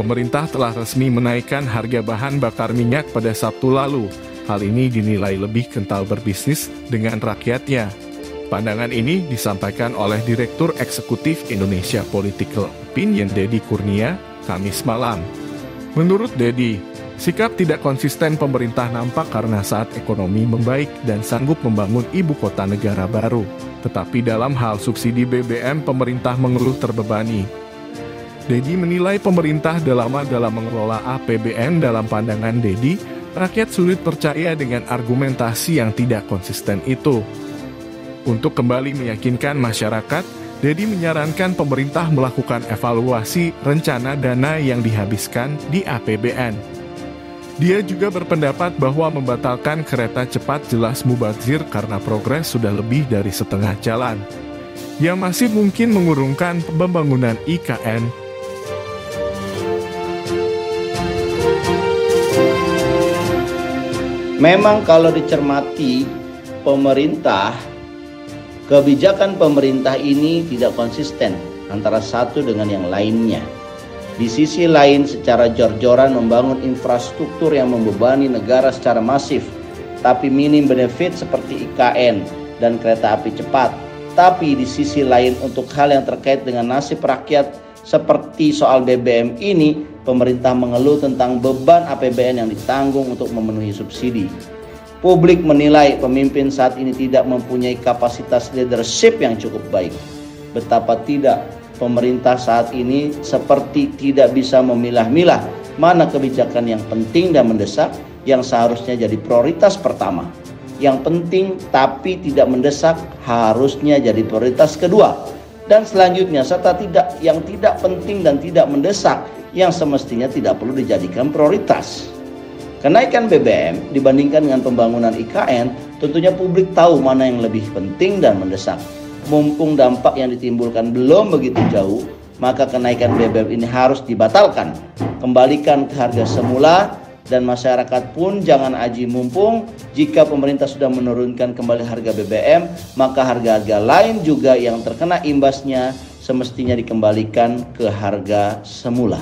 Pemerintah telah resmi menaikkan harga bahan bakar minyak pada Sabtu lalu. Hal ini dinilai lebih kental berbisnis dengan rakyatnya. Pandangan ini disampaikan oleh Direktur Eksekutif Indonesia Political Opinion Deddy Kurnia, Kamis malam. Menurut Deddy, sikap tidak konsisten pemerintah nampak karena saat ekonomi membaik dan sanggup membangun ibu kota negara baru. Tetapi dalam hal subsidi BBM, pemerintah mengeluh terbebani. Deddy menilai pemerintah dalam mengelola APBN. Dalam pandangan Deddy, rakyat sulit percaya dengan argumentasi yang tidak konsisten itu. Untuk kembali meyakinkan masyarakat, Deddy menyarankan pemerintah melakukan evaluasi rencana dana yang dihabiskan di APBN. Dia juga berpendapat bahwa membatalkan kereta cepat jelas mubazir karena progres sudah lebih dari setengah jalan. Yang masih mungkin mengurungkan pembangunan IKN. Memang kalau dicermati kebijakan pemerintah ini tidak konsisten antara satu dengan yang lainnya. Di sisi lain, secara jor-joran membangun infrastruktur yang membebani negara secara masif, tapi minim benefit seperti IKN dan kereta api cepat. Tapi di sisi lain, untuk hal yang terkait dengan nasib rakyat seperti soal BBM ini, pemerintah mengeluh tentang beban APBN yang ditanggung untuk memenuhi subsidi. Publik menilai pemimpin saat ini tidak mempunyai kapasitas leadership yang cukup baik. Betapa tidak, pemerintah saat ini seperti tidak bisa memilah-milah mana kebijakan yang penting dan mendesak yang seharusnya jadi prioritas pertama. Yang penting tapi tidak mendesak harusnya jadi prioritas kedua. Dan selanjutnya serta yang tidak penting dan tidak mendesak yang semestinya tidak perlu dijadikan prioritas. Kenaikan BBM dibandingkan dengan pembangunan IKN, tentunya publik tahu mana yang lebih penting dan mendesak. Mumpung dampak yang ditimbulkan belum begitu jauh, maka kenaikan BBM ini harus dibatalkan. Kembalikan ke harga semula, dan masyarakat pun jangan aji mumpung. Jika pemerintah sudah menurunkan kembali harga BBM, maka harga-harga lain juga yang terkena imbasnya semestinya dikembalikan ke harga semula.